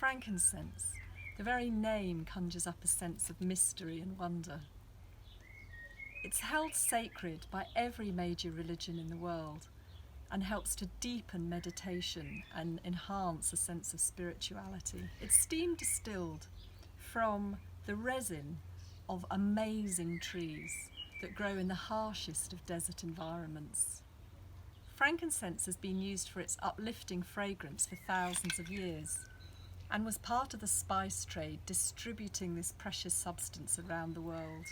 Frankincense, the very name conjures up a sense of mystery and wonder. It's held sacred by every major religion in the world and helps to deepen meditation and enhance a sense of spirituality. It's steam distilled from the resin of amazing trees that grow in the harshest of desert environments. Frankincense has been used for its uplifting fragrance for thousands of years and was part of the spice trade distributing this precious substance around the world.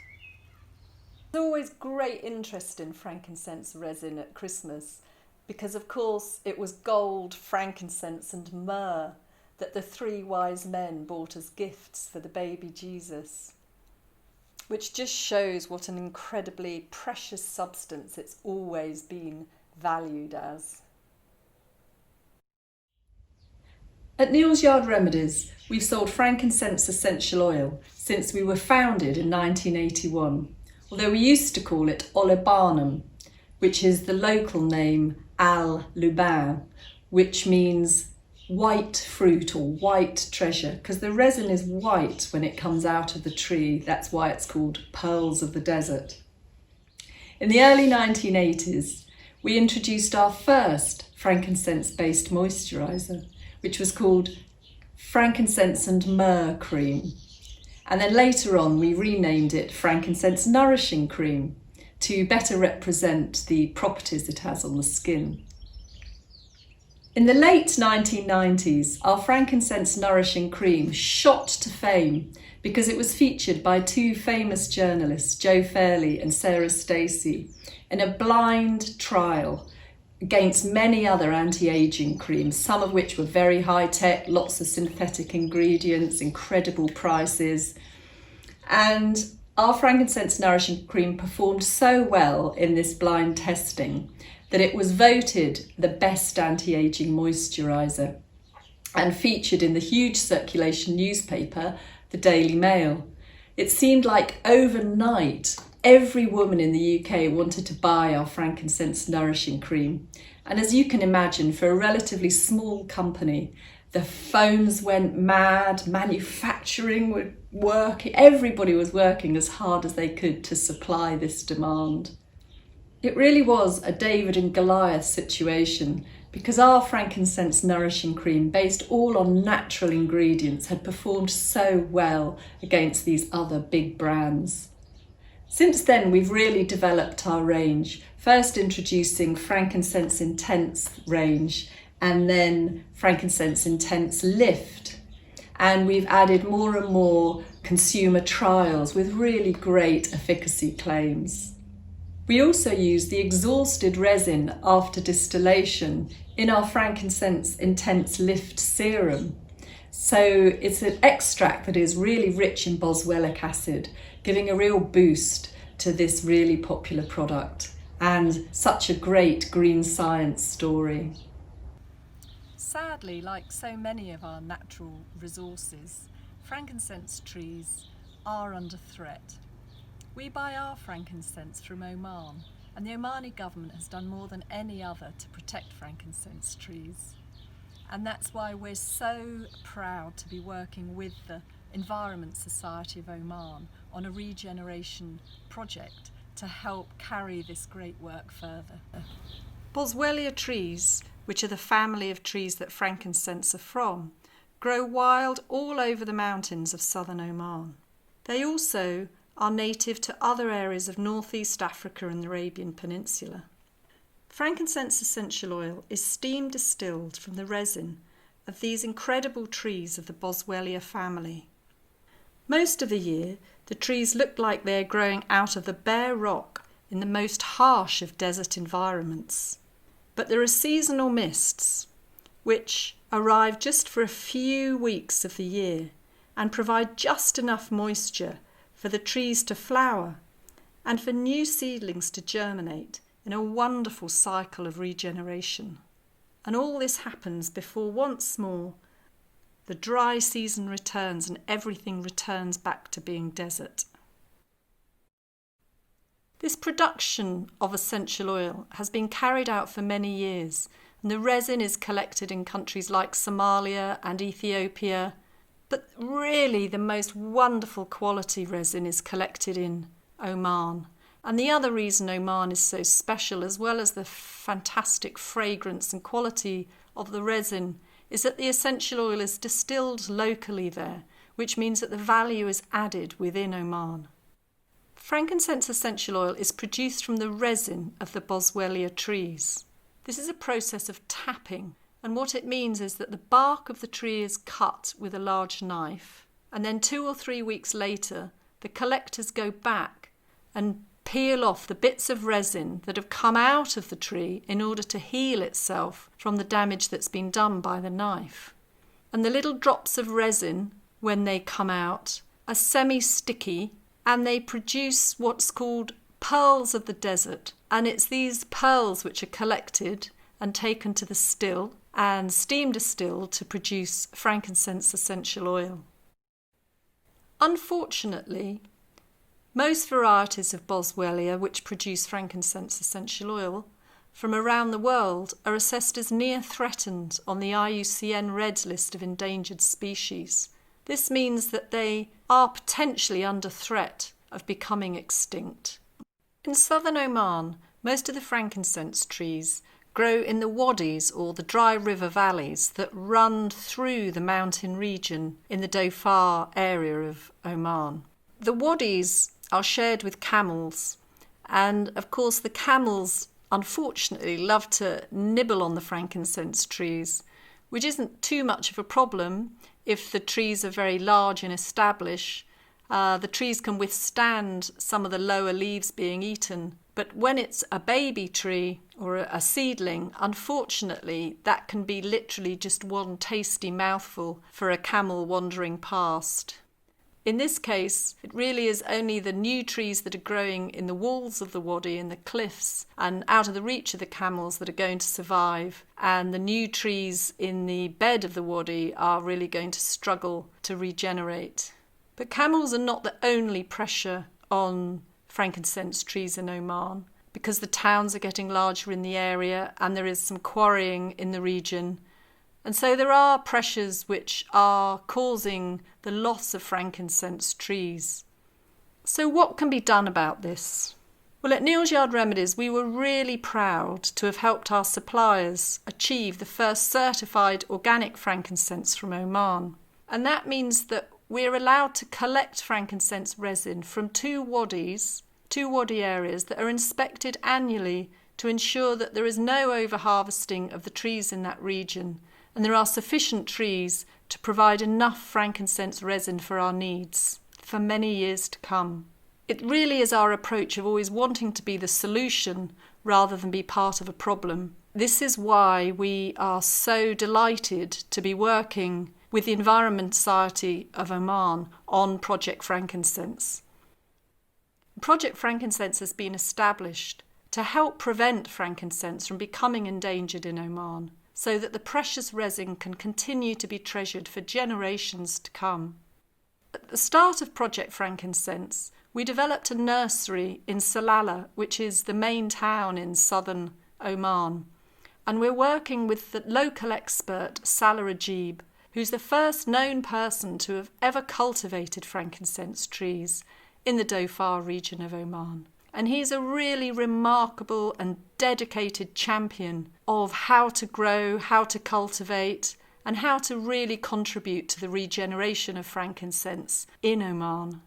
There's always great interest in frankincense resin at Christmas because, of course, it was gold, frankincense and myrrh that the 3 wise men bought as gifts for the baby Jesus, which just shows what an incredibly precious substance it's always been valued as. At Neal's Yard Remedies, we've sold frankincense essential oil since we were founded in 1981, although we used to call it olibanum, which is the local name al lubin, which means white fruit or white treasure, because the resin is white when it comes out of the tree. That's why it's called pearls of the desert. In the early 1980s, we introduced our first frankincense-based moisturiser, which was called Frankincense and Myrrh Cream. And then later on, we renamed it Frankincense Nourishing Cream to better represent the properties it has on the skin. In the late 1990s, our Frankincense Nourishing Cream shot to fame because it was featured by 2 famous journalists, Joe Fairley and Sarah Stacey, in a blind trial against many other anti-aging creams, some of which were very high-tech, lots of synthetic ingredients, incredible prices. And our Frankincense Nourishing Cream performed so well in this blind testing that it was voted the best anti-aging moisturiser and featured in the huge circulation newspaper, the Daily Mail. It seemed like overnight every woman in the UK wanted to buy our Frankincense Nourishing Cream. And as you can imagine, for a relatively small company, the phones went mad, manufacturing would work, everybody was working as hard as they could to supply this demand. It really was a David and Goliath situation because our Frankincense Nourishing Cream, based all on natural ingredients, had performed so well against these other big brands. Since then, we've really developed our range, first introducing Frankincense Intense range and then Frankincense Intense Lift. And we've added more and more consumer trials with really great efficacy claims. We also use the exhausted resin after distillation in our Frankincense Intense Lift serum. So it's an extract that is really rich in boswellic acid, giving a real boost to this really popular product and such a great green science story. Sadly, like so many of our natural resources, frankincense trees are under threat. We buy our frankincense from Oman, and the Omani government has done more than any other to protect frankincense trees. And that's why we're so proud to be working with the Environment Society of Oman on a regeneration project to help carry this great work further. Boswellia trees, which are the family of trees that frankincense are from, grow wild all over the mountains of southern Oman. They also are native to other areas of northeast Africa and the Arabian Peninsula. Frankincense essential oil is steam distilled from the resin of these incredible trees of the Boswellia family. Most of the year, the trees look like they're growing out of the bare rock in the most harsh of desert environments. But there are seasonal mists, which arrive just for a few weeks of the year and provide just enough moisture for the trees to flower and for new seedlings to germinate in a wonderful cycle of regeneration. And all this happens before once more the dry season returns and everything returns back to being desert. This production of essential oil has been carried out for many years And the resin is collected in countries like Somalia and Ethiopia. But really the most wonderful quality resin is collected in Oman. And the other reason Oman is so special, as well as the fantastic fragrance and quality of the resin, is that the essential oil is distilled locally there, which means that the value is added within Oman. Frankincense essential oil is produced from the resin of the Boswellia trees. This is a process of tapping, and what it means is that the bark of the tree is cut with a large knife, and then 2 or 3 weeks later the collectors go back and peel off the bits of resin that have come out of the tree in order to heal itself from the damage that's been done by the knife. And the little drops of resin, when they come out, are semi-sticky, and they produce what's called pearls of the desert. And it's these pearls which are collected and taken to the still and steam distilled to produce frankincense essential oil. Unfortunately, most varieties of Boswellia which produce frankincense essential oil from around the world are assessed as near threatened on the IUCN Red List of endangered species. This means that they are potentially under threat of becoming extinct. In southern Oman, most of the frankincense trees grow in the wadis, or the dry river valleys that run through the mountain region in the Dhofar area of Oman. The wadis are shared with camels, and of course the camels unfortunately love to nibble on the frankincense trees, which isn't too much of a problem if the trees are very large and established. The trees can withstand some of the lower leaves being eaten, but when it's a baby tree or a seedling, unfortunately that can be literally just one tasty mouthful for a camel wandering past. In this case, it really is only the new trees that are growing in the walls of the wadi, in the cliffs, and out of the reach of the camels that are going to survive, and the new trees in the bed of the wadi are really going to struggle to regenerate. But camels are not the only pressure on frankincense trees in Oman, because the towns are getting larger in the area and there is some quarrying in the region. And so there are pressures which are causing the loss of frankincense trees. So what can be done about this? Well, at Neal's Yard Remedies, we were really proud to have helped our suppliers achieve the first certified organic frankincense from Oman. And that means that we're allowed to collect frankincense resin from 2 wadi areas that are inspected annually to ensure that there is no over-harvesting of the trees in that region, and there are sufficient trees to provide enough frankincense resin for our needs for many years to come. It really is our approach of always wanting to be the solution rather than be part of a problem. This is why we are so delighted to be working with the Environment Society of Oman on Project Frankincense. Project Frankincense has been established to help prevent frankincense from becoming endangered in Oman, so that the precious resin can continue to be treasured for generations to come. At the start of Project Frankincense, we developed a nursery in Salalah, which is the main town in southern Oman, and we're working with the local expert Salah Rajib, who's the first known person to have ever cultivated frankincense trees in the Dhofar region of Oman. And he's a really remarkable and dedicated champion of how to grow, how to cultivate, and how to really contribute to the regeneration of frankincense in Oman.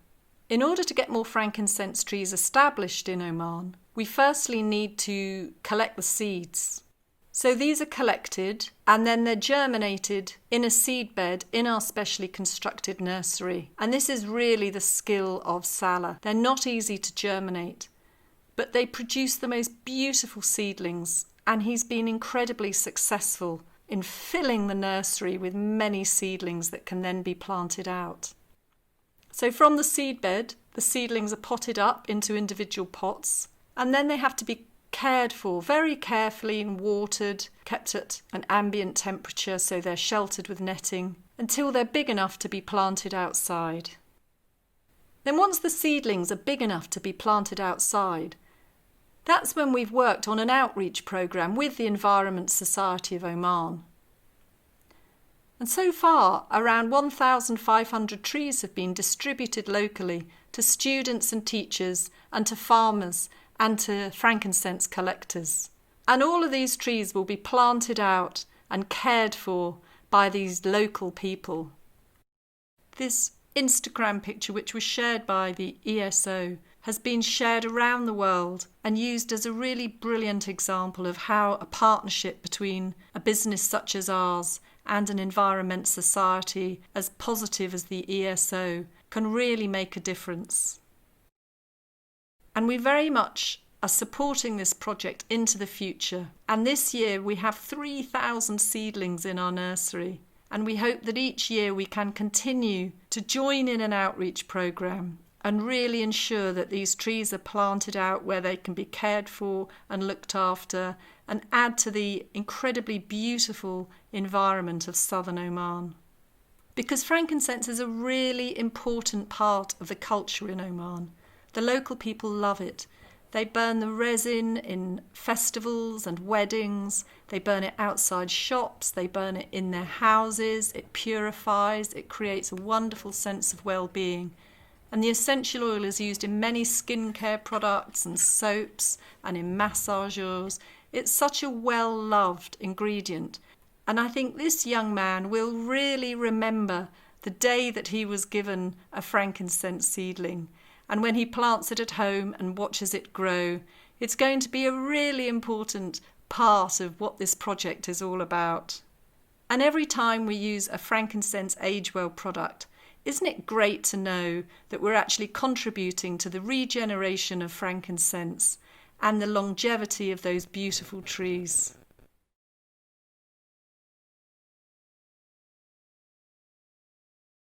In order to get more frankincense trees established in Oman, we firstly need to collect the seeds. So these are collected and then they're germinated in a seedbed in our specially constructed nursery. And this is really the skill of Salah. They're not easy to germinate, but they produce the most beautiful seedlings, and he's been incredibly successful in filling the nursery with many seedlings that can then be planted out. So from the seedbed, the seedlings are potted up into individual pots, and then they have to be cared for very carefully and watered, kept at an ambient temperature so they're sheltered with netting, until they're big enough to be planted outside. Then once the seedlings are big enough to be planted outside, That's when we've worked on an outreach programme with the Environment Society of Oman. And so far, around 1,500 trees have been distributed locally to students and teachers and to farmers and to frankincense collectors. And all of these trees will be planted out and cared for by these local people. This Instagram picture, which was shared by the ESO, has been shared around the world and used as a really brilliant example of how a partnership between a business such as ours and an environment society as positive as the ESO can really make a difference. And we very much are supporting this project into the future. And this year we have 3,000 seedlings in our nursery. And we hope that each year we can continue to join in an outreach programme and really ensure that these trees are planted out where they can be cared for and looked after and add to the incredibly beautiful environment of southern Oman. Because frankincense is a really important part of the culture in Oman. The local people love it. They burn the resin in festivals and weddings. They burn it outside shops. They burn it in their houses. It purifies. It creates a wonderful sense of well-being. And the essential oil is used in many skincare products and soaps and in massagers. It's such a well-loved ingredient. And I think this young man will really remember the day that he was given a frankincense seedling. And when he plants it at home and watches it grow, it's going to be a really important part of what this project is all about. And every time we use a frankincense age-well product, isn't it great to know that we're actually contributing to the regeneration of frankincense and the longevity of those beautiful trees?